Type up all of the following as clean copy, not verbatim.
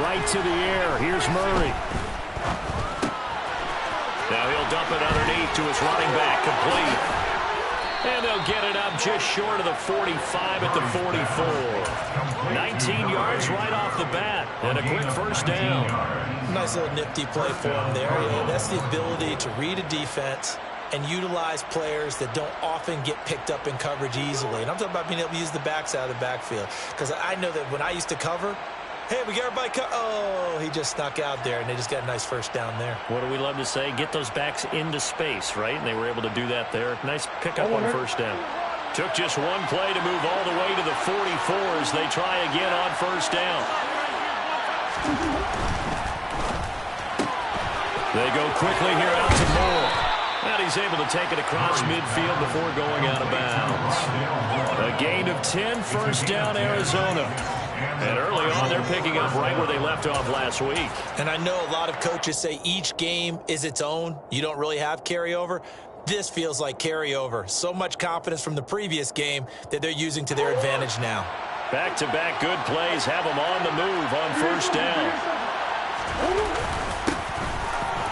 Right to the air. Here's Murray. Now he'll dump it underneath to his running back, complete. And they'll get it up just short of the 45 at the 44. 19 yards right off the bat, and a quick first down. Nice little nifty play for him there. Yeah, that's the ability to read a defense and utilize players that don't often get picked up in coverage easily. And I'm talking about being able to use the backside of the backfield. Because I know that when I used to cover, hey, we got everybody oh, he just snuck out there, and they just got a nice first down there. What do we love to say? Get those backs into space, right? And they were able to do that there. Nice pickup on first down. Took just one play to move all the way to the 44 as they try again on first down. They go quickly here out to Moore. And he's able to take it across midfield before going out of bounds. A gain of 10, first down, Arizona. And early on, they're picking up right where they left off last week. And I know a lot of coaches say each game is its own. You don't really have carryover. This feels like carryover. So much confidence from the previous game that they're using to their advantage now. Back-to-back good plays have them on the move on first down.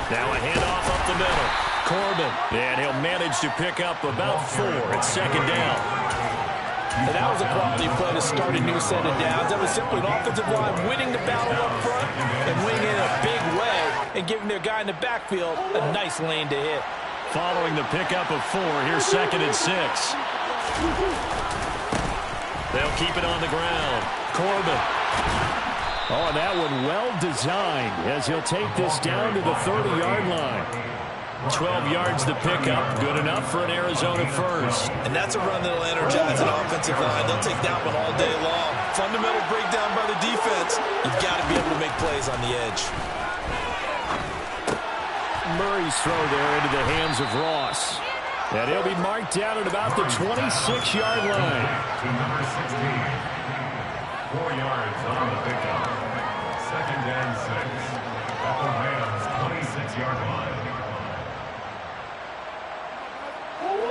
Now a handoff up the middle. Corbin, and he'll manage to pick up about 4 at second down. And that was a quality play to start a new set of downs. That was simply an offensive line winning the battle up front and winning it in a big way and giving their guy in the backfield a nice lane to hit. Following the pickup of 4, here's second and 6. They'll keep it on the ground. Corbin. Oh, and that one well designed as he'll take this down to the 30-yard line. 12 yards to pick up, good enough for an Arizona first. And that's a run that'll energize an offensive line. They'll take that one all day long. Fundamental breakdown by the defense. You've got to be able to make plays on the edge. Murray's throw there into the hands of Ross. And he'll be marked down at about the 26-yard line. To number 16. 4 yards on the pickup. Second and 6. At the Rams' 26-yard line.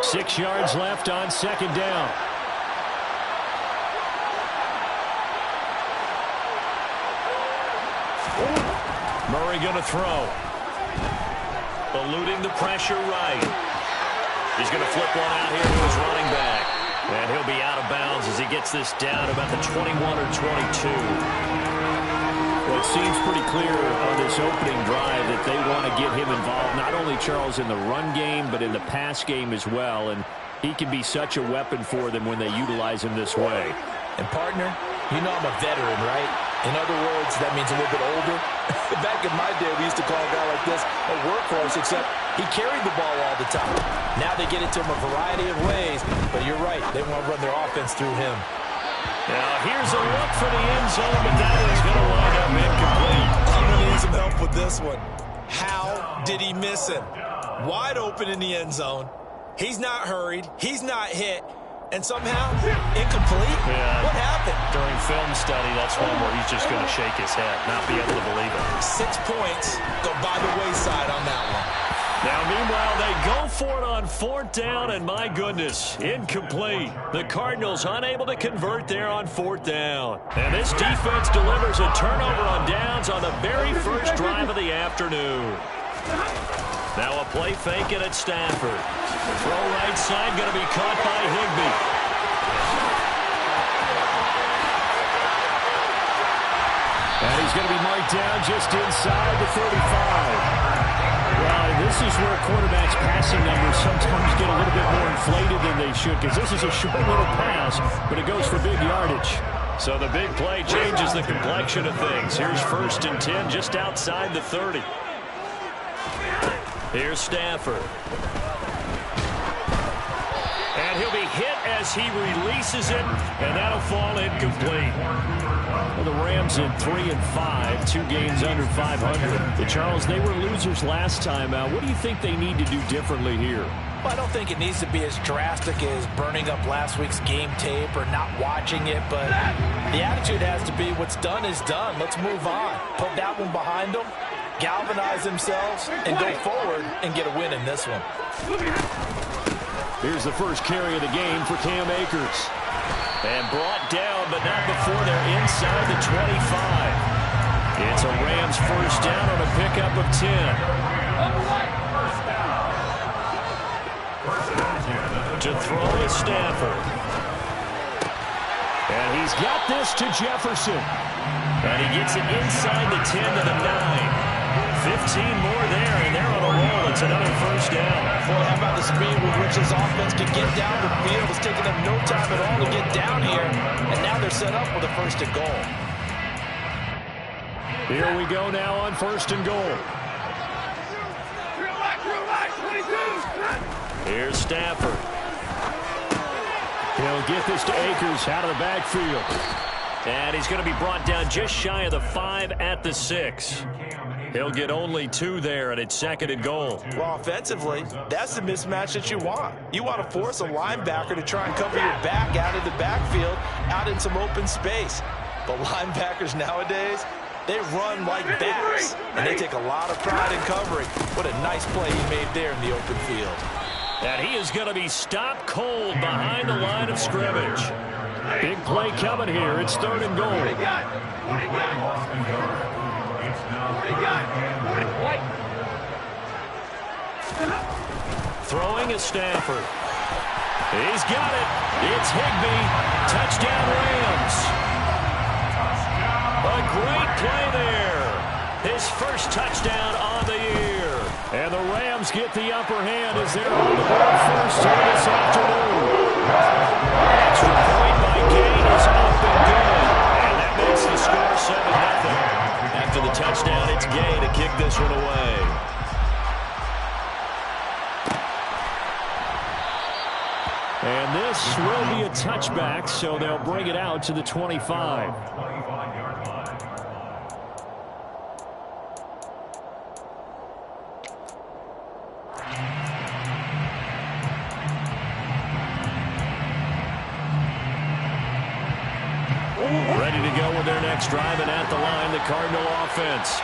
6 yards left on second down. Murray going to throw. Eluding the pressure right. He's going to flip one out here to his running back. And he'll be out of bounds as he gets this down about the 21 or 22. Well, it seems pretty clear on this opening drive that they want to get him involved, not only, Charles, in the run game, but in the pass game as well. And he can be such a weapon for them when they utilize him this way. And, partner, you know I'm a veteran, right? In other words, that means a little bit older. Back in my day, we used to call a guy like this a workhorse, except he carried the ball all the time. Now they get it to him a variety of ways, but you're right. They want to run their offense through him. Now, here's a look for the end zone, but that is going to wind up incomplete. I'm going to need some help with this one. How did he miss him? Wide open in the end zone. He's not hurried. He's not hit. And somehow, incomplete? Yeah. What happened? During film study, that's one where he's just going to shake his head, not be able to believe it. 6 points go by the wayside on that one. Now, meanwhile, they go for it on fourth down, and my goodness, incomplete. The Cardinals unable to convert there on fourth down. And this defense delivers a turnover on downs on the very first drive of the afternoon. Now a play fake it at Stafford. Throw right side, going to be caught by Higbee. And he's going to be marked down just inside the 35. Well, this is where quarterbacks' passing numbers sometimes get a little bit more inflated than they should, because this is a short little pass, but it goes for big yardage. So the big play changes the complexion of things. Here's first and 10 just outside the 30. Here's Stafford. And he'll be hit as he releases it, and that'll fall incomplete. Well, the Rams in 3-5, 2 games under 500. But Charles, they were losers last time out. What do you think they need to do differently here? Well, I don't think it needs to be as drastic as burning up last week's game tape or not watching it, but the attitude has to be what's done is done. Let's move on. Put that one behind them, galvanize themselves, and go forward and get a win in this one. Here's the first carry of the game for Cam Akers. And brought down, but not before they're inside the 25. It's a Rams first down on a pickup of 10. To throw is Stafford. And he's got this to Jefferson. And he gets it inside the 10 to the 9. 15 more there, and they're on a roll. It's another first down. Boy, how about the speed with which this offense can get down the field? It's taking them no time at all to get down here. And now they're set up with a first and goal. Here we go now on first and goal. Here's Stafford. He'll get this to Akers out of the backfield. And he's going to be brought down just shy of the 5 at the 6. He'll get only 2 there, and it's second and goal. Well, offensively, that's the mismatch that you want. You want to force a linebacker to try and cover your back out of the backfield, out in some open space. But linebackers nowadays, they run like backs, and they take a lot of pride in covering. What a nice play he made there in the open field. And he is going to be stopped cold behind the line of scrimmage. Big play coming here. It's third and goal. Throwing is Stafford. He's got it. It's Higbee. Touchdown Rams. A great play there. His first touchdown on the year. And the Rams get the upper hand as they're on the board first here this afternoon. Extra point by Gay is up and good. And that makes the score 7-0. After the touchdown, it's Gay to kick this one away. And this will be a touchback, so they'll bring it out to the 25. Ready to go with their next drive, and at the line, the Cardinal offense.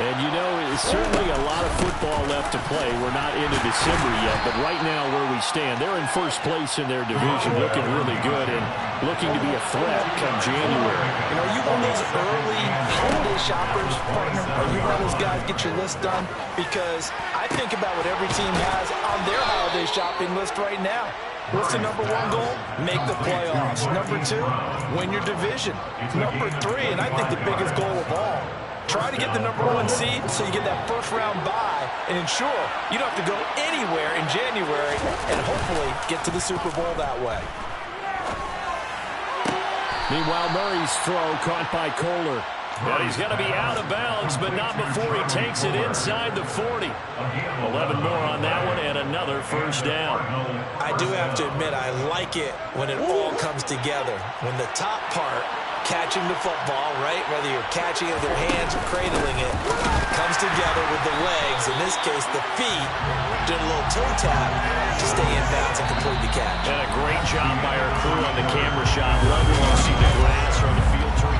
And, you know, it's certainly a lot of football left to play. We're not into December yet, but right now where we stand, they're in first place in their division, looking really good and looking to be a threat come January. You know, you one of those early holiday shoppers, partner? Are you one of those guys get your list done? Because I think about what every team has on their holiday shopping list right now. What's the number 1 goal? Make the playoffs. Number 2, win your division. Number 3, and I think the biggest goal of all, try to get the number 1 seed so you get that first-round bye and ensure you don't have to go anywhere in January and hopefully get to the Super Bowl that way. Meanwhile, Murray's throw caught by Kohler. But he's going to be out of bounds, but not before he takes it inside the 40. 11 more on that one and another first down. I do have to admit, I like it when it all comes together. When the top part, catching the football, right, whether you're catching it with your hands or cradling it, comes together with the legs, in this case the feet, doing a little toe tap to stay in bounds and complete the catch. And a great job by our crew on the camera shot. Love when you see the grass or the field turn.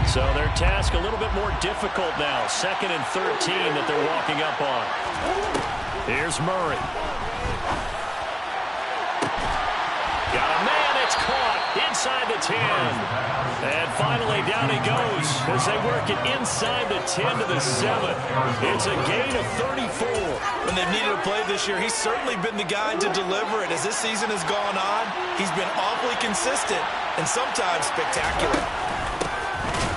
So their task a little bit more difficult now. 2nd and 13 that they're walking up on. Here's Murray. Got a man, it's caught inside the 10. And finally down he goes as they work it inside the 10 to the 7. It's a gain of 34. When they've needed a play this year, he's certainly been the guy to deliver it. As this season has gone on, he's been awfully consistent and sometimes spectacular.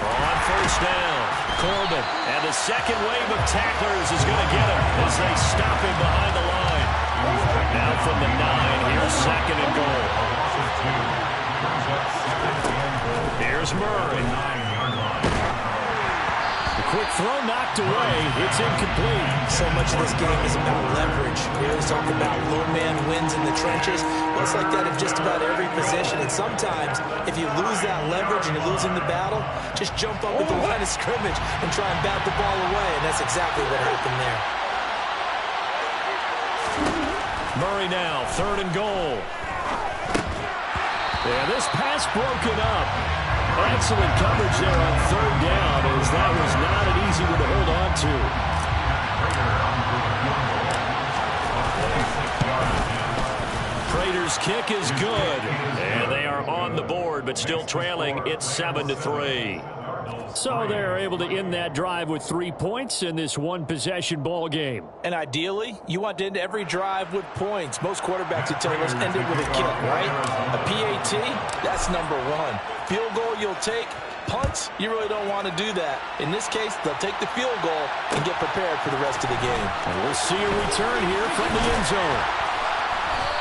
On first down, Corbin, and the second wave of tacklers is going to get him as they stop him behind the line. Now from the 9, here's second and goal. Here's Murray. The quick throw knocked away. It's incomplete. So much of this game is about leverage. We always talk about low man wins in the trenches. Well, it's like that in just about every position. And sometimes, if you lose that leverage and you're losing the battle, just jump up at the line of scrimmage and try and bat the ball away. And that's exactly what happened there. Murray now, 3rd and goal. And this pass broken up. Excellent coverage there on third down, as that was not an easy one to hold on to. Prater's kick is good. And they are on the board, but still trailing. It's 7-3. So they're able to end that drive with 3 points in this one-possession ball game. And ideally, you want to end every drive with points. Most quarterbacks would tell you, let's end it with a kick, right? A PAT, that's number one. Field goal you'll take. Punts, you really don't want to do that. In this case, they'll take the field goal and get prepared for the rest of the game. And we'll see a return here from the end zone.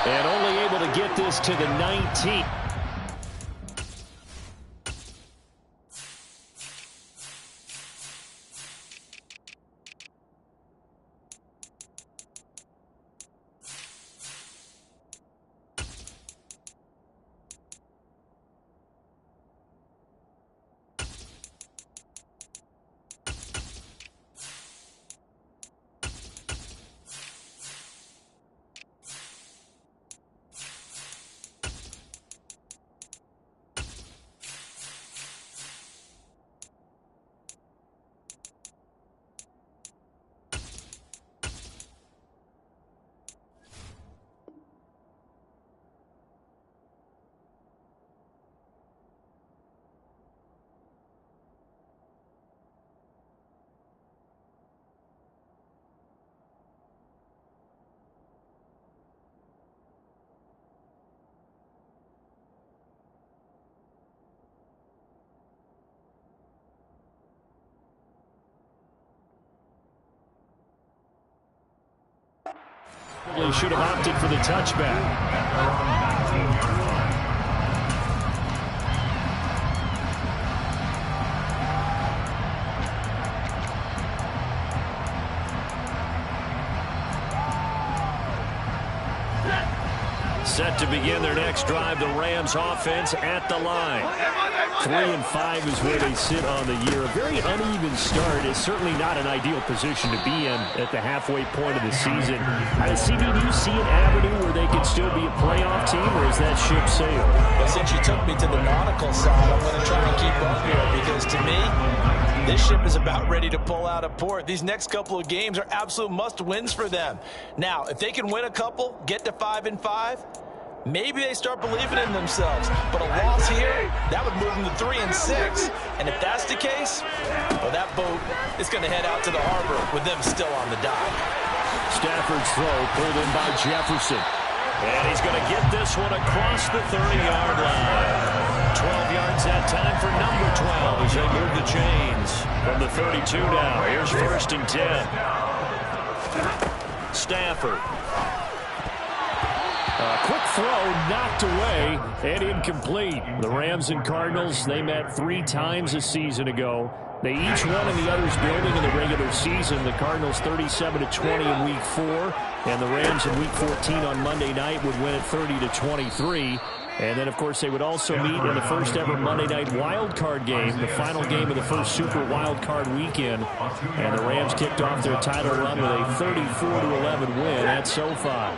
And only able to get this to the 19. Probably should have opted for the touchback. Set to begin their next drive, the Rams offense at the line. 3-5 is where they sit on the year. A very uneven start is certainly not an ideal position to be in at the halfway point of the season. CD, do you see an avenue where they can still be a playoff team, or is that ship sailed? Well, since you took me to the nautical side, I'm going to try and keep up here, because to me, this ship is about ready to pull out of port. These next couple of games are absolute must-wins for them. Now, if they can win a couple, get to 5-5, maybe they start believing in themselves. But a loss here, that would move them to 3-6. And if that's the case, well, that boat is going to head out to the harbor with them still on the dock. Stafford's throw pulled in by Jefferson. And he's going to get this one across the 30-yard line. 12 yards that time for number 12 as they move the chains from the 32 now. Here's 1st and 10. Stafford. Quick throw knocked away and incomplete. The Rams and Cardinals, they met 3 times a season ago. They each won in the other's building in the regular season. The Cardinals 37-20 in Week 4, and the Rams in Week 14 on Monday night would win at 30-23. And then, of course, they would also meet in the first ever Monday night wild card game, the final game of the first Super Wild Card weekend. And the Rams kicked off their title run with a 34-11 win at SoFi.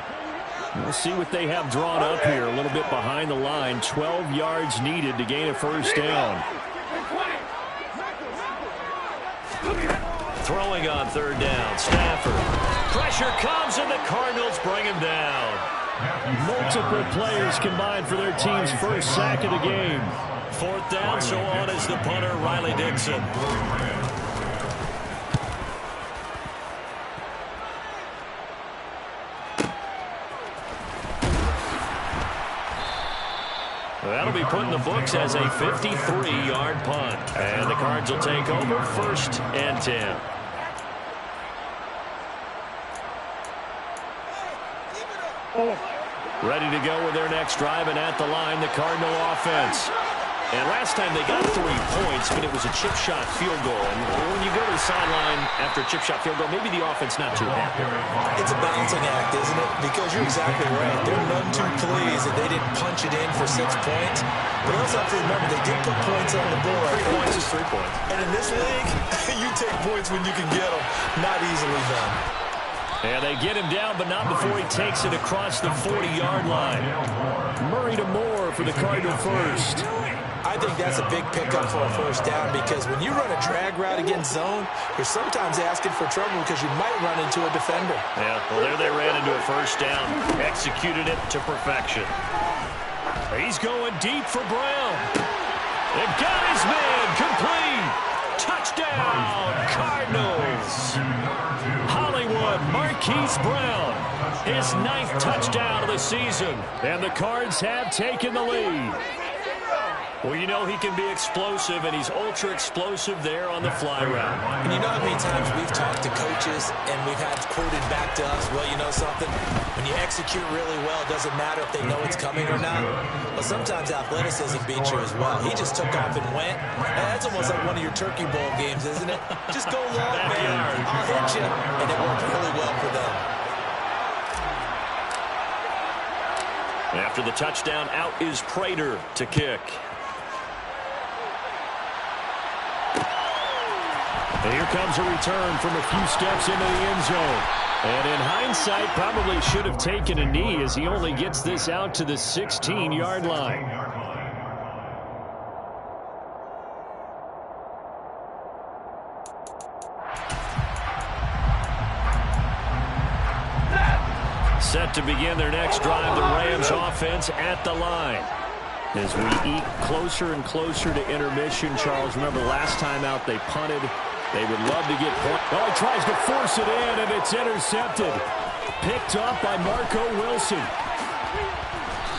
We'll see what they have drawn up here, a little bit behind the line. 12 yards needed to gain a first down. Throwing on 3rd down, Stafford. Pressure comes, and the Cardinals bring him down. Multiple players combined for their team's first sack of the game. 4th down, so on is the punter, Riley Dixon. That'll be put in the books as a 53-yard punt. And the Cards will take over 1st and 10. Ready to go with their next drive, and at the line, the Cardinal offense. And last time they got 3 points, but it was a chip shot field goal. And when you go to the sideline after a chip shot field goal, maybe the offense not too happy. It's a balancing act, isn't it? Because you're exactly right. They're none too pleased that they didn't punch it in for 6 points. But also have to remember, they did put points on the board. 3 points is 3 points. And in this league, you take points when you can get them. Not easily done. And they get him down, but not before he takes it across the 40-yard line. Murray to Moore for the Cardinal first. I think that's a big pickup for a first down because when you run a drag route against zone, you're sometimes asking for trouble because you might run into a defender. Yeah, well, there they ran into a first down. Executed it to perfection. He's going deep for Brown. And got his man complete. Touchdown, Cardinals. Hollywood Marquise Brown, his 9th touchdown of the season. And the Cards have taken the lead. Well, you know he can be explosive, and he's ultra-explosive there on the fly route. And you know how many times we've talked to coaches and we've had quoted back to us, well, you know something? When you execute really well, it doesn't matter if they know it's coming or not. But sometimes athleticism beats you as well. He just took off and went. And that's almost like one of your Turkey Bowl games, isn't it? Just go long, man. I'll hit you. And it worked really well for them. After the touchdown, out is Prater to kick. And here comes a return from a few steps into the end zone. And in hindsight, probably should have taken a knee as he only gets this out to the 16-yard line. Set to begin their next drive, the Rams offense at the line. As we eke closer and closer to intermission, Charles, remember last time out they punted. They would love to get points. Oh, he tries to force it in, and it's intercepted. Picked up by Marco Wilson.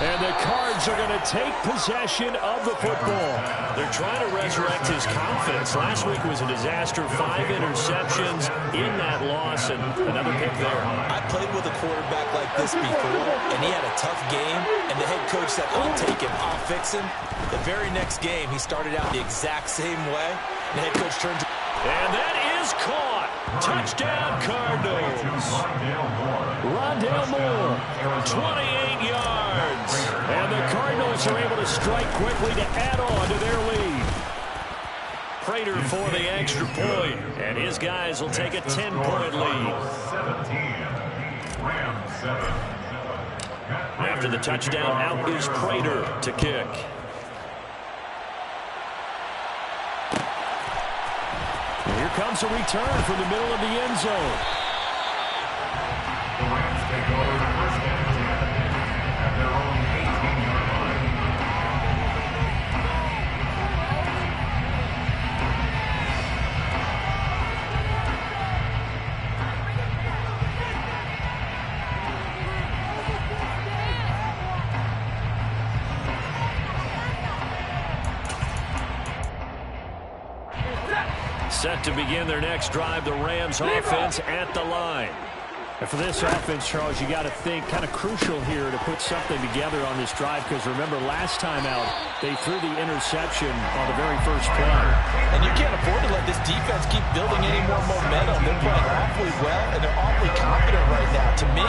And the Cards are going to take possession of the football. They're trying to resurrect his confidence. Last week was a disaster. 5 interceptions in that loss, and another pick there. I played with a quarterback like this before, and he had a tough game, and the head coach said, I'll take him, I'll fix him. The very next game, he started out the exact same way. The head coach turned to... And that is caught. Touchdown, Cardinals. Rondale Moore, 28 yards. And the Cardinals are able to strike quickly to add on to their lead. Prater for the extra point, and his guys will take a 10-point lead. After the touchdown, out is Prater to kick. Here comes a return from the middle of the end zone. The Rams take over the first and 10 at their own 18-yard line. Set to begin their next drive, the Rams offense at the line. And for this offense, Charles, you got to think kind of crucial here to put something together on this drive, because remember last time out they threw the interception on the very first play. And you can't afford to let this defense keep building any more momentum. They're playing awfully well, and they're awfully confident right now. To me,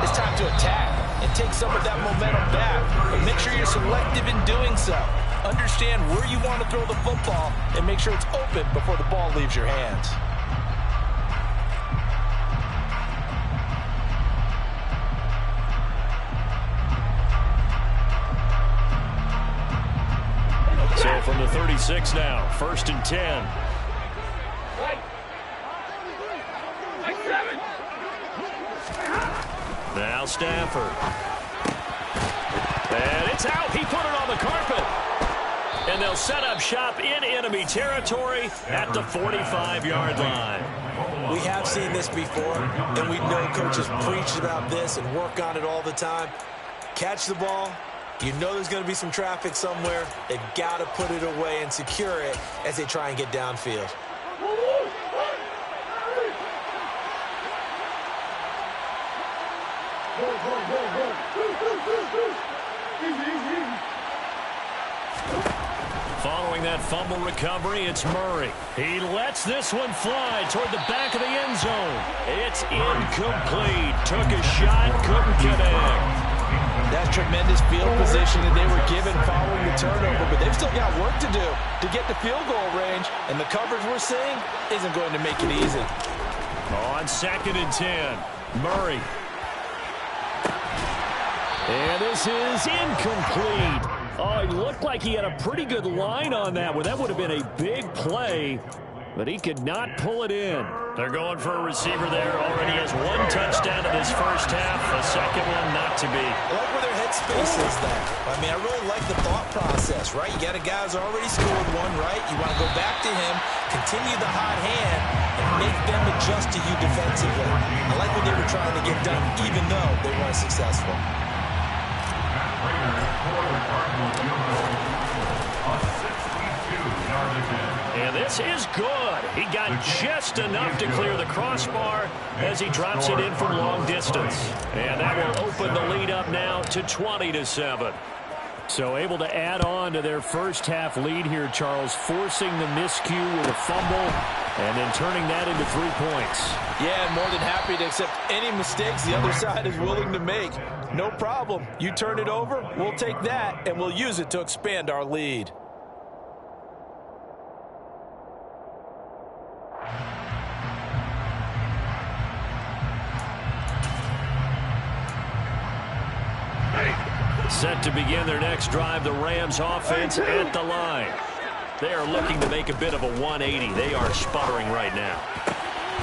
it's time to attack and take some of that momentum back. But make sure you're selective in doing so. Understand where you want to throw the football and make sure it's open before the ball leaves your hands. So from the 36 now, 1st and 10. Now Stafford. And it's out. He put it on the carpet. And they'll set up shop in enemy territory at the 45-yard line. We have seen this before, and we know coaches preach about this and work on it all the time. Catch the ball. You know there's going to be some traffic somewhere. They've got to put it away and secure it as they try and get downfield. Following that fumble recovery, it's Murray. He lets this one fly toward the back of the end zone. It's incomplete. Took a shot, couldn't connect. That's tremendous field position that they were given following the turnover, but they've still got work to do to get the field goal range, and the coverage we're seeing isn't going to make it easy. On 2nd and 10. Murray. And this is incomplete. Oh, he looked like he had a pretty good line on that one. That would have been a big play, but he could not pull it in. They're going for a receiver there. Already has one touchdown in this first half. A second one not to be. I like where their headspace is there. I mean, I really like the thought process, right? You got a guy who's already scored one, right? You want to go back to him, continue the hot hand, and make them adjust to you defensively. I like what they were trying to get done, even though they weren't successful. And this is good. He got just enough to clear the crossbar as he drops it in from long distance. And that will open the lead up now to 20-7. So able to add on to their first half lead here, Charles, forcing the miscue with a fumble and then turning that into 3 points. Yeah, more than happy to accept any mistakes the other side is willing to make. No problem. You turn it over, we'll take that, and we'll use it to expand our lead. Set to begin their next drive, the Rams offense at the line. They are looking to make a bit of a 180. They are sputtering right now.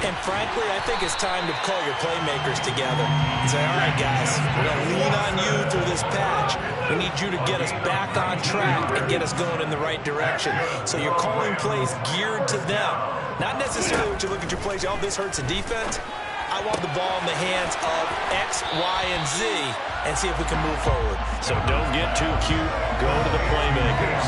And frankly, I think it's time to call your playmakers together and say, all right, guys, we're going to lean on you through this patch. We need you to get us back on track and get us going in the right direction. So you're calling plays geared to them. Not necessarily what you look at your plays, oh, this hurts the defense. I want the ball in the hands of X, Y, and Z and see if we can move forward. So don't get too cute. Go to the playmakers.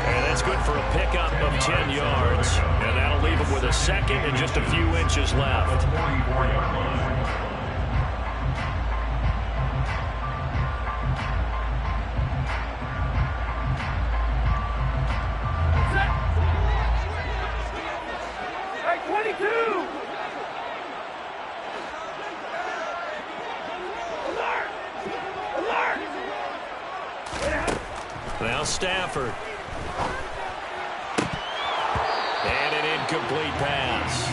And that's good for a pickup of 10 yards. And that'll leave him with a second and just a few inches left. Now Stafford. And an incomplete pass.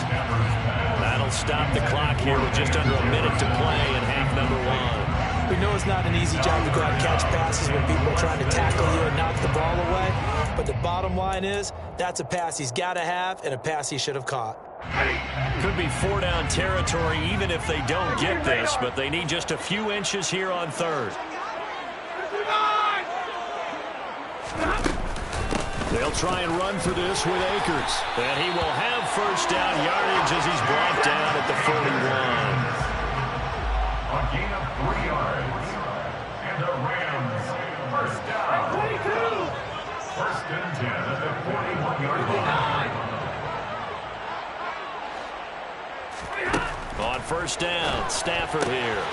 That'll stop the clock here with just under a minute to play in half number one. We know it's not an easy job to go out and catch passes when people are trying to tackle you and knock the ball away. But the bottom line is, that's a pass he's got to have and a pass he should have caught. Could be 4-down territory even if they don't get this, but they need just a few inches here on third. They'll try and run for this with Akers. And he will have first down yardage as he's brought down at the 41. A gain of 3 yards. And the Rams, first down. 22. First and 10 at the 41-yard line. On first down, Stafford here.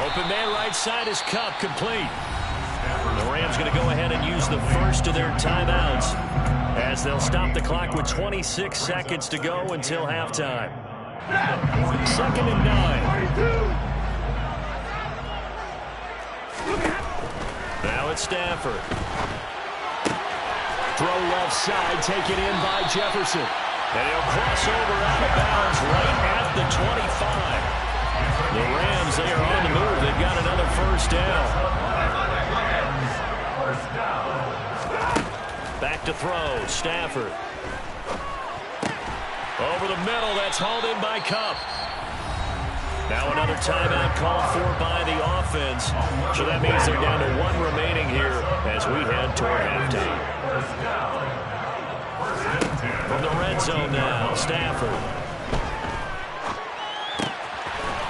Open man right side is Cup, complete. The Rams going to go ahead and use the first of their timeouts as they'll stop the clock with 26 seconds to go until halftime. 2nd and 9. Now it's Stafford. Throw left side, taken in by Jefferson. And he'll cross over out of bounds right at the 25. The Rams, they are on the move. They've got another first down. Back to throw, Stafford. Over the middle, that's hauled in by Cup. Now another timeout called for by the offense. So that means they're down to 1 remaining here as we head toward halftime. From the red zone now, Stafford.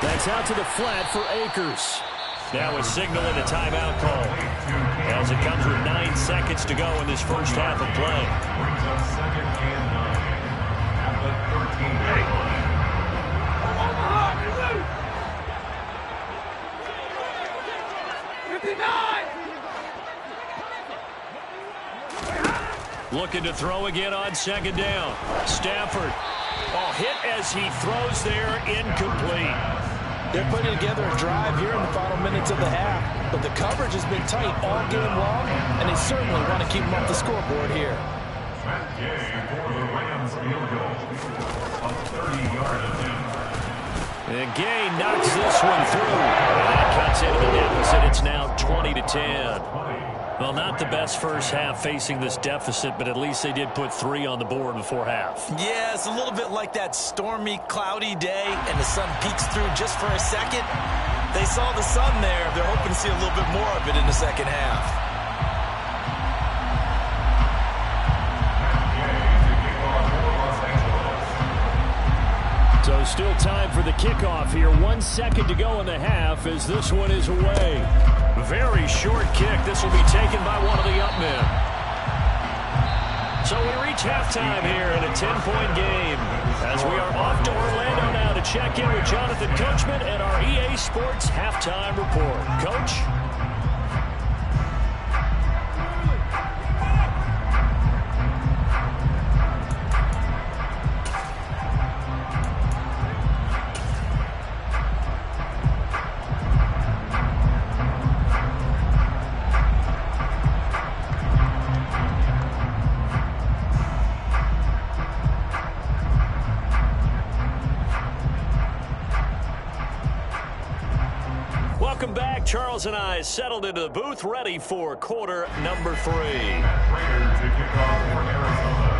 That's out to the flat for Akers. Now it's signaling a timeout call as it comes with 9 seconds to go in this first half of play. Brings up 2nd and 9 at the 13-yard line. Looking to throw again on 2nd down. Stafford. Oh, hit as he throws there, incomplete. They're putting together a drive here in the final minutes of the half, but the coverage has been tight all game long, and they certainly want to keep them off the scoreboard here. That game for the Rams field goal. A 30-yard attempt. And Gay knocks this one through. And that cuts into the deficit. It's now 20-10. Well, not the best first half facing this deficit, but at least they did put 3 on the board before half. Yeah, it's a little bit like that stormy, cloudy day, and the sun peeks through just for a second. They saw the sun there. They're hoping to see a little bit more of it in the second half. So still time for the kickoff here. 1 second to go in the half as this one is away. Very short kick. This will be taken by one of the up men. So we reach halftime here in a 10-point game as we are off to Orlando now to check in with Jonathan Coachman and our EA Sports Halftime Report. Coach? Welcome back. Charles and I settled into the booth, ready for quarter number 3. Raiders to kick off for Arizona.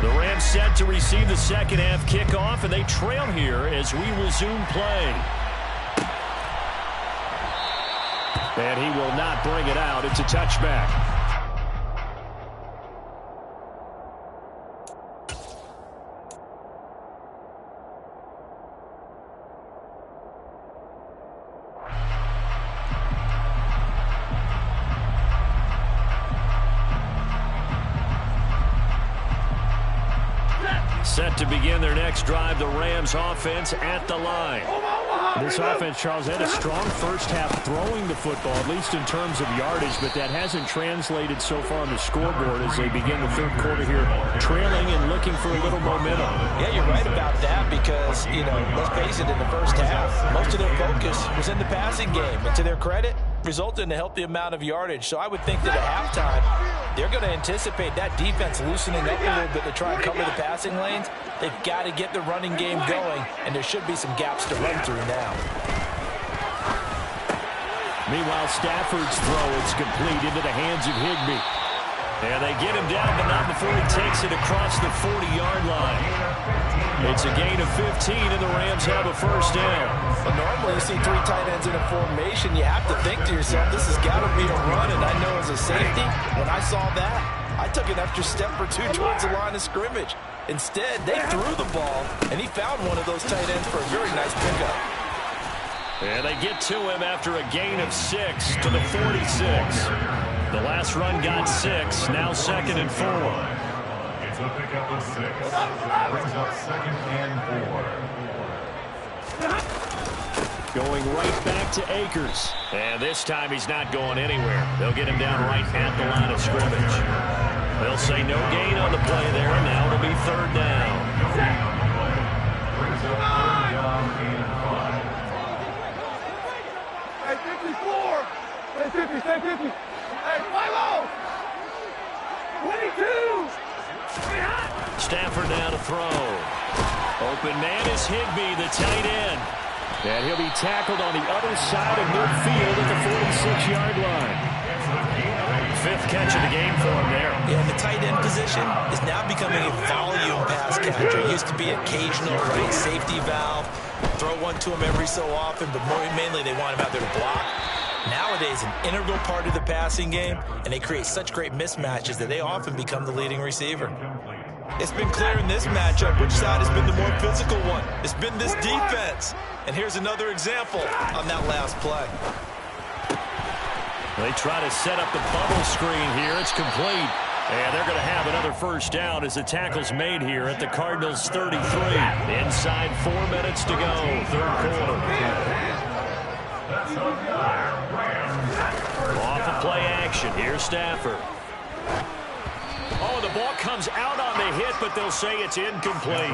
The Rams set to receive the second half kickoff, and they trail here as we resume play. And he will not bring it out. It's a touchback. Set to begin their next drive, the Rams offense at the line. This offense, Charles, had a strong first half throwing the football, at least in terms of yardage, but that hasn't translated so far on the scoreboard as they begin the third quarter here, trailing and looking for a little momentum. Yeah, you're right about that because, let's face it, in the first half, most of their focus was in the passing game. And to their credit, resulted in a healthy amount of yardage. So I would think that at halftime, they're going to anticipate that defense loosening up a little bit to try and cover the passing lanes. They've got to get the running game going, and there should be some gaps to run through now. Meanwhile, Stafford's throw is complete into the hands of Higbee. And they get him down, but not before he takes it across the 40-yard line. It's a gain of 15, and the Rams have a first down. Well, normally you see 3 tight ends in a formation. You have to think to yourself, this has got to be a run. And I know as a safety, when I saw that, I took an extra step or 2 towards the line of scrimmage. Instead, they threw the ball, and he found one of those tight ends for a very nice pickup. And they get to him after a gain of 6 to the 46. The last run got 6, now 2nd and 4. It's a pickup of 6. Brings up 2nd and 4. Going right back to Akers. And this time he's not going anywhere. They'll get him down right at the line of scrimmage. They'll say no gain on the play there, and now it'll be 3rd down. Brings up 3rd down and 5. Hey, 54! Hey, 50, stay 50! Hey, Milo! 22! Stafford now to throw. Open man is Higbee, the tight end. And he'll be tackled on the other side of midfield at the 46-yard line. 5th catch of the game for him there. Yeah, the tight end position is now becoming a volume pass catcher. It used to be occasional, right, safety valve. Throw one to him every so often, but mainly they want him out there to block. Nowadays, an integral part of the passing game, and they create such great mismatches that they often become the leading receiver. It's been clear in this matchup which side has been the more physical one. It's been this defense. And here's another example on that last play. They try to set up the bubble screen here. It's complete. And they're going to have another first down as the tackle's made here at the Cardinals' 33. Inside 4 minutes to go, 3rd quarter. Off of play action. Here's Stafford. Oh, the ball comes out on the hit, but they'll say it's incomplete.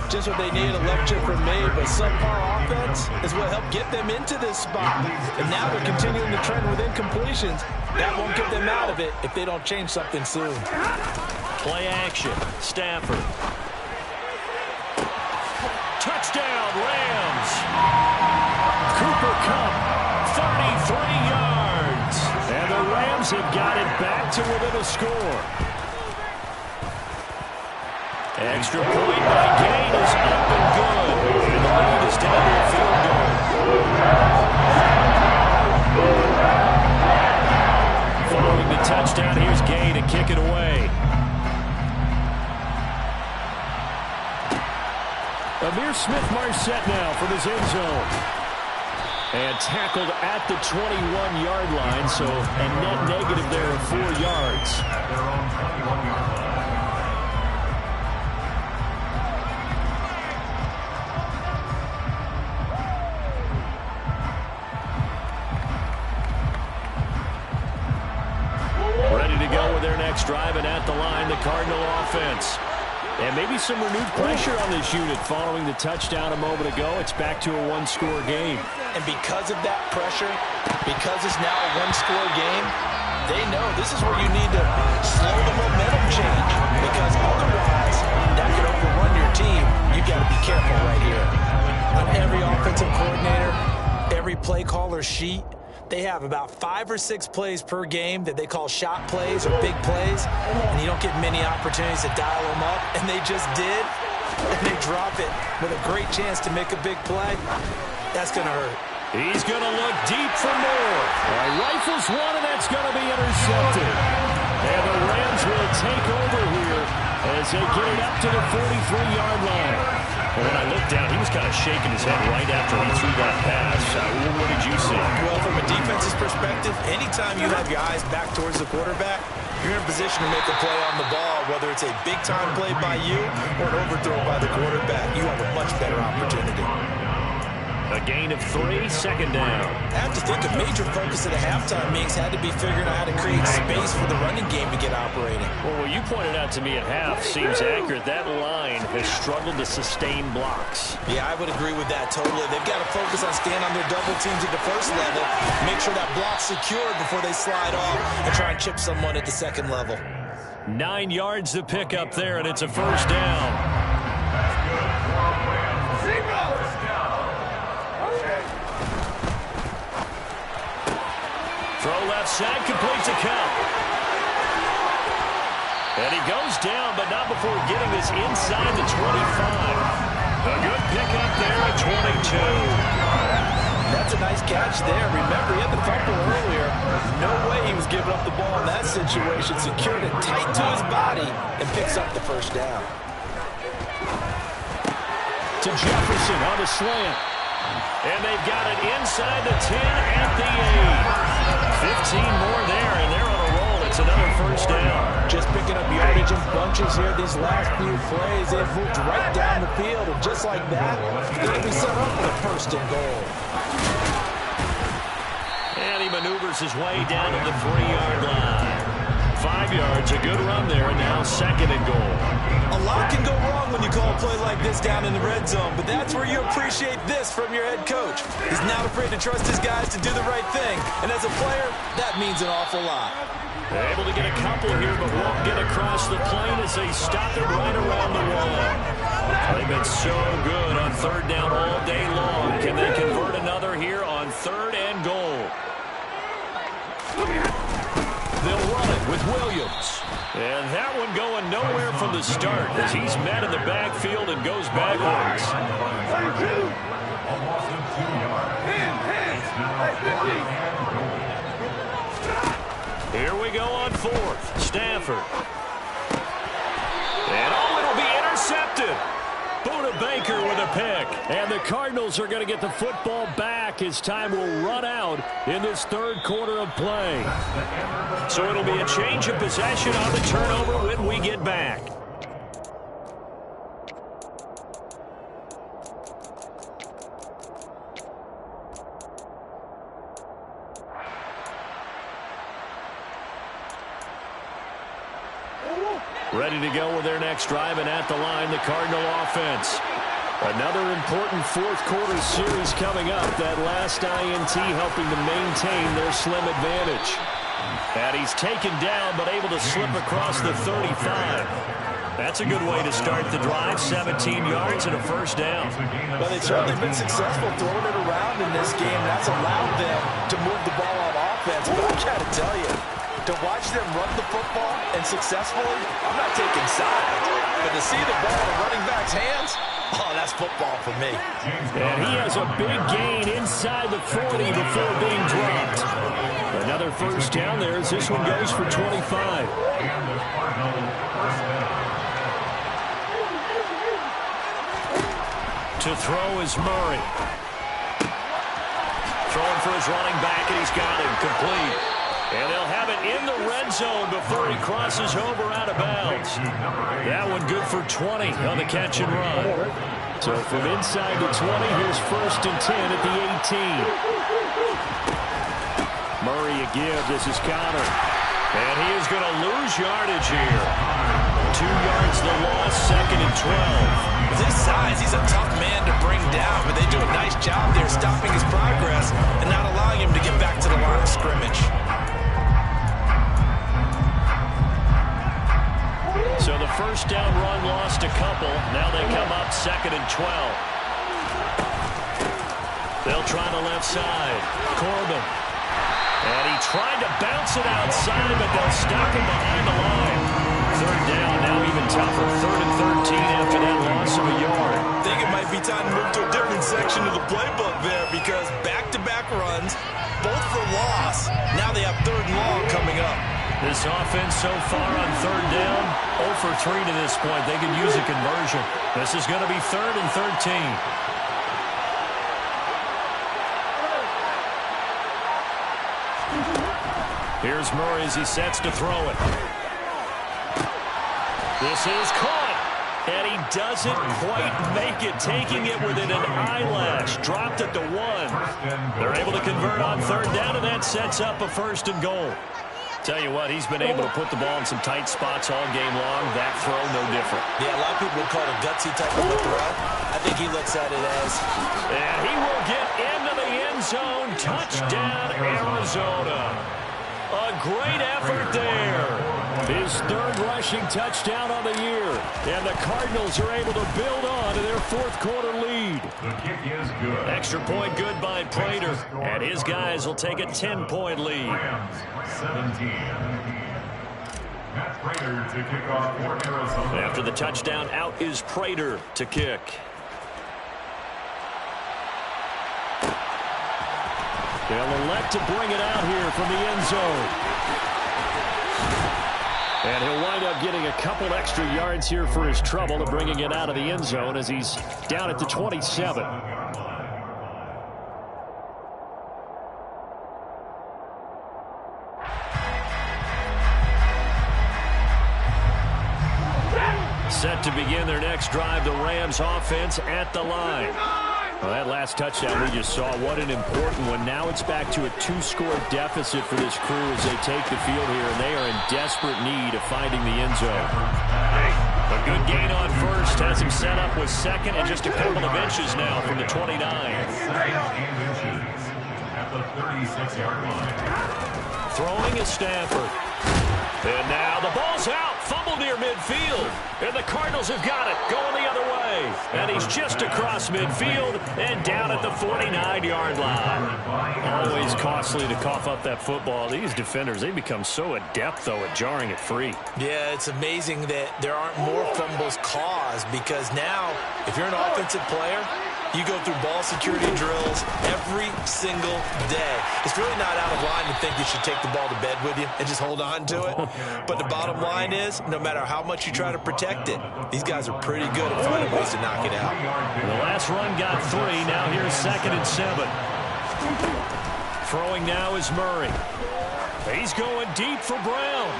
Just what they need, a lecture from me, but subpar offense is what helped get them into this spot. And now they're continuing the trend with incompletions. That won't get them out of it if they don't change something soon. Play action. Stafford. Touchdown, Rams. Cooper Kupp, 33 yards. And the Rams have got it back to within a score. Extra point by Gain is up and good. And the lead is down to a field goal. Following the touchdown, here's Gain to kick it away. Amir Smith-Marset now from his end zone. And tackled at the 21-yard line, so a net negative there of 4 yards. At their own 21-yard line. Ready to go with their next drive, and at the line, the Cardinal offense. And maybe some renewed pressure on this unit following the touchdown a moment ago. It's back to a one-score game. And because of that pressure, because it's now a one-score game, they know this is where you need to slow the momentum change. Because otherwise, that could overrun your team. You've got to be careful right here. On every offensive coordinator, every play caller sheet, they have about 5 or 6 plays per game that they call shot plays or big plays, and you don't get many opportunities to dial them up, and they just did, and they drop it with a great chance to make a big play. That's going to hurt. He's going to look deep for more. Rifles one, and that's going to be intercepted. And the Rams will take over here as they get it up to the 43-yard line. And when I looked down, he was kind of shaking his head right after he threw that pass. What did you see? Well, from a defense's perspective, anytime you have your eyes back towards the quarterback, you're in a position to make a play on the ball, whether it's a big-time play by you or an overthrow by the quarterback. You have a much better opportunity. A gain of 3, second down. I have to think a major focus at a halftime meetings had to be figuring out how to create space for the running game to get operating. Well, what you pointed out to me at half seems accurate. That line has struggled to sustain blocks. Yeah, I would agree with that totally. They've got to focus on staying on their double teams at the first level, make sure that block's secured before they slide off and try and chip someone at the second level. 9 yards to pick up there, and it's a first down. Throw left side, complete to Kupp. And he goes down, but not before getting this inside the 25. A good pickup there at 22. That's a nice catch there. Remember, he had the fumble earlier. No way he was giving up the ball in that situation. Secured it tight to his body and picks up the first down. To Jefferson on the slant. And they've got it inside the 10 at the 8. 15 more there, and they're on a roll. It's another first down. Just picking up yardage in bunches here these last few plays. They've moved right down the field, and just like that, they'll be set up for the first and goal. And he maneuvers his way down to the 3-yard line. 5 yards, a good run there, and now second and goal. A lot can go wrong when you call a play like this down in the red zone, but that's where you appreciate this from your head coach. He's not afraid to trust his guys to do the right thing, and as a player, that means an awful lot. They're able to get a couple here, but won't get across the plane as they stop it right around the wall. They've been so good on third down all day long. Can they convert another here on third and goal? They'll run it with Williams. And that one going nowhere from the start as he's met in the backfield and goes backwards. Almost a 2-yard. It's now Here we go on fourth. Stafford. And it'll be intercepted. Buda Baker with a pick. And the Cardinals are going to get the football back as time will run out in this third quarter of play. So it'll be a change of possession on the turnover when we get back. Ready to go with their next drive, and at the line, the Cardinal offense. Another important fourth quarter series coming up. That last INT helping to maintain their slim advantage. And he's taken down, but able to slip across the 35. That's a good way to start the drive. 17 yards and a first down. Well, they've certainly been successful throwing it around in this game. That's allowed them to move the ball on offense. But I got to tell you, to watch them run the football and successfully, I'm not taking sides. But to see the ball in a running back's hands, oh, that's football for me. And he has a big gain inside the 40 before being dropped. Another first down there as this one goes for 25. To throw is Murray. Throwing for his running back, and he's got him complete. And they'll have it in the red zone before he crosses over out of bounds. That one good for 20 on the catch and run. So from inside the 20, here's 1st and 10 at the 18. Murray a give. This is Connor. And he is going to lose yardage here. 2 yards the loss, 2nd and 12. With his size, he's a tough man to bring down, but they do a nice job there stopping his progress and not allowing him to get back to the line of scrimmage. So the first down run lost a couple. Now they come up 2nd and 12. They'll try the left side. Corbin. And he tried to bounce it outside, but they'll stop him behind the line. 3rd down, now even tougher. 3rd and 13 after that loss of a yard. I think it might be time to move to a different section of the playbook there because back-to-back runs, both for loss. Now they have 3rd and long coming up. This offense so far on 3rd down, 0 for 3 to this point. They could use a conversion. This is going to be 3rd and 13. Here's Murray as he sets to throw it. This is caught, and he doesn't quite make it, taking it within an eyelash. Dropped at the 1. They're able to convert on 3rd down, and that sets up a 1st and goal. Tell you what, he's been able to put the ball in some tight spots all game long. That throw, no different. Yeah, a lot of people would call it a gutsy type of a throw. I think he looks at it as. And he will get into the end zone. Touchdown, Arizona. A great effort there. His 3rd rushing touchdown on the year. And the Cardinals are able to build on to their 4th quarter lead. The kick is good. Extra point good by Prater. And his guys will take a 10-point lead. Rams, 17. Matt Prater to kick off for Arizona. After the touchdown, out is Prater to kick. They'll elect to bring it out here from the end zone. And he'll wind up getting a couple extra yards here for his trouble of bringing it out of the end zone as he's down at the 27. Set to begin their next drive, the Rams offense at the line. Well, that last touchdown we just saw, what an important one. Now it's back to a 2-score deficit for this crew as they take the field here, and they are in desperate need of finding the end zone. A good gain on 1st, has him set up with 2nd and just a couple of inches now from the 29. At the 36-yard line. Throwing is Stafford. And now the ball's out. Fumble near midfield. And the Cardinals have got it. Going the other way. And he's just across midfield and down at the 49-yard line. Always costly to cough up that football. These defenders, they become so adept, though, at jarring it free. Yeah, it's amazing that there aren't more fumbles caused because now, if you're an offensive player, you go through ball security drills every single day. It's really not out of line to think you should take the ball to bed with you and just hold on to it. But the bottom line is, no matter how much you try to protect it, these guys are pretty good at finding ways to knock it out. The last run got 3. Now here's 2nd and 7. Throwing now is Murray. He's going deep for Brown.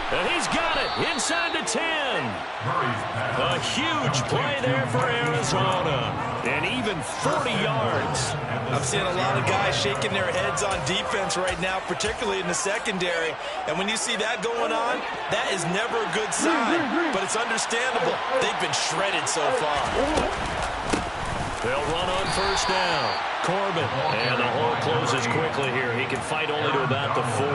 And he's got it inside the 10. A huge play there for Arizona. And even 40 yards. I'm seeing a lot of guys shaking their heads on defense right now, particularly in the secondary. And when you see that going on, that is never a good sign. But it's understandable. They've been shredded so far. They'll run on first down. Corbin. And the hole closes quickly here. He can fight only to about the 4.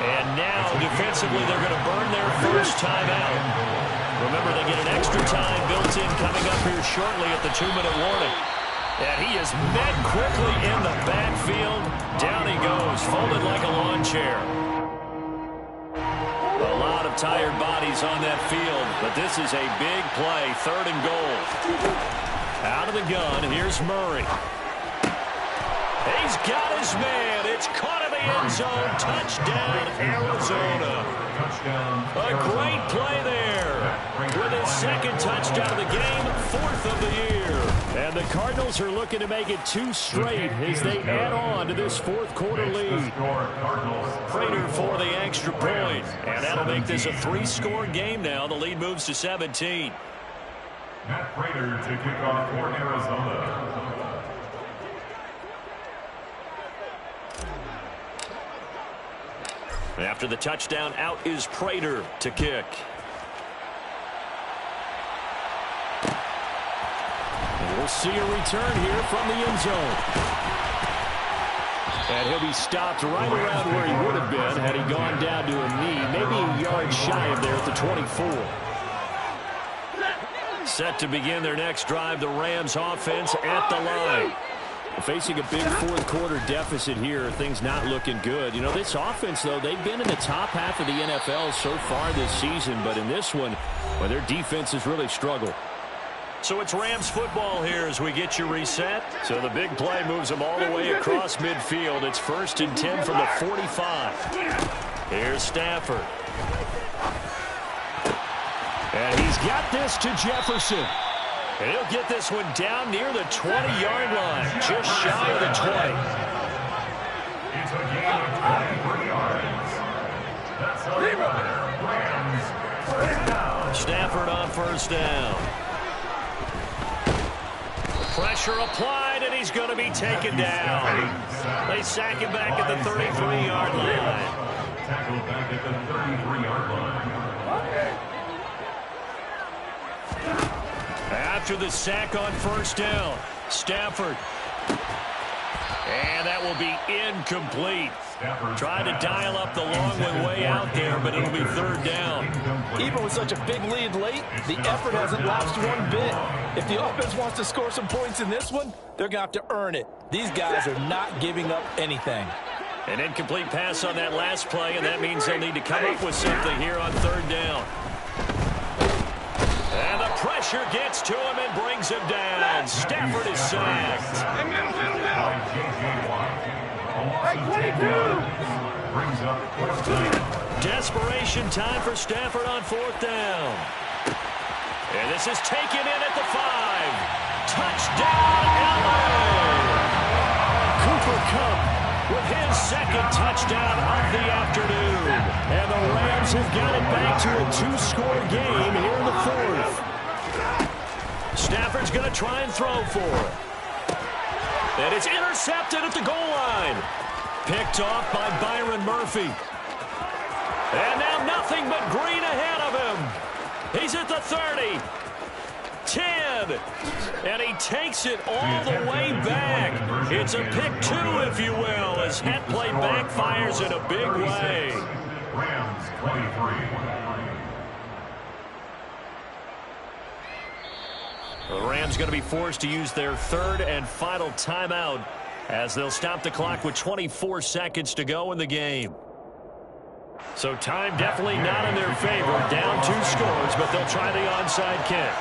And now, defensively, they're going to burn their first timeout. Remember, they get an extra time built in coming up here shortly at the 2-minute warning. And he is met quickly in the backfield. Down he goes, folded like a lawn chair. A lot of tired bodies on that field, but this is a big play, 3rd and goal. Out of the gun, here's Murray. He's got his man. It's caught in the end zone. Touchdown, Arizona. A great play there. With his 2nd touchdown of the game, 4th of the year. And the Cardinals are looking to make it 2 straight as they add on to this 4th quarter lead. Prater for the extra point. And that'll make this a 3-score game now. The lead moves to 17. Matt Prater to kick off for Arizona. After the touchdown, out is Prater to kick. And we'll see a return here from the end zone. And he'll be stopped right around where he would have been had he gone down to a knee, maybe a yard shy of there at the 24. Set to begin their next drive, the Rams offense at the line. Facing a big 4th quarter deficit here, things not looking good. You know, this offense, though, they've been in the top half of the NFL so far this season, but in this one, well, their defense has really struggled. So it's Rams football here as we get you reset. So the big play moves them all the way across midfield. It's 1st and 10 from the 45. Here's Stafford. And he's got this to Jefferson. And he'll get this one down near the 20-yard line, just shy of the 20. It's a gain of 23 yards. That's a Rams first down. Stafford on first down. Pressure applied, and he's going to be taken down. They sack him back at the 33-yard line. Tackled back at the 33-yard line. After the sack on first down, Stafford. And that will be incomplete. Tried to dial up the long one way out there, but it'll be 3rd down. Even with such a big lead late, the effort hasn't lost one bit. If the offense wants to score some points in this one, they're going to have to earn it. These guys are not giving up anything. An incomplete pass on that last play, and that means they'll need to come up with something here on 3rd down. And the pressure gets to him and brings him down. Stafford is sacked. Desperation time for Stafford on 4th down. And this is taken in at the 5. Touchdown, LA! Cooper Kupp with his 2nd touchdown of the afternoon. And the Rams have got it back to a 2-score game here in the 4th. Stafford's going to try and throw for it. And it's intercepted at the goal line. Picked off by Byron Murphy. And now nothing but green ahead of him. He's at the 30. 10. And he takes it all the way back. It's a pick 2, if you will, as that play backfires in a big way. Rams 23. The Rams going to be forced to use their 3rd and final timeout as they'll stop the clock with 24 seconds to go in the game. So time definitely not in their favor. Down 2 scores, but they'll try the onside kick.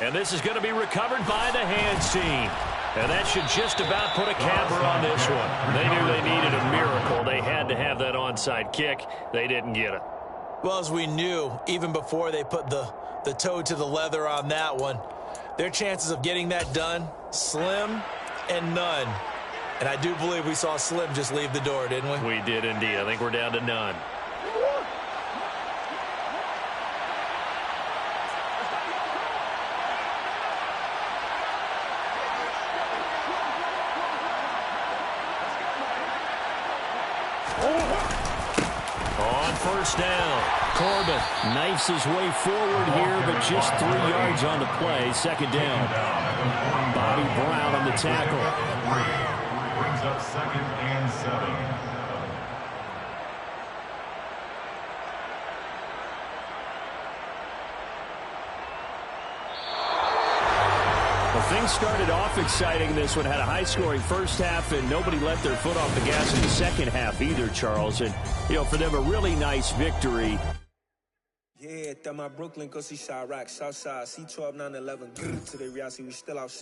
And this is going to be recovered by the hands team. And that should just about put a capper on this one. They knew they needed a miracle. They had to have that onside kick. They didn't get it. Well, as we knew, even before they put the toe to the leather on that one, their chances of getting that done, slim and none. And I do believe we saw Slim just leave the door, didn't we? We did indeed. I think we're down to none. On first down, Corbin knifes his way forward here, but just 3 yards on the play. Second down. Bobby Brown on the tackle. Brings up 2nd and 7. Well, things started off exciting. This one had a high-scoring first half, and nobody let their foot off the gas in the second half either, Charles. And, you know, for them, a really nice victory. Yeah, that my Brooklyn, go see Chirac, Southside, C12, 911, to the reality, we still outside.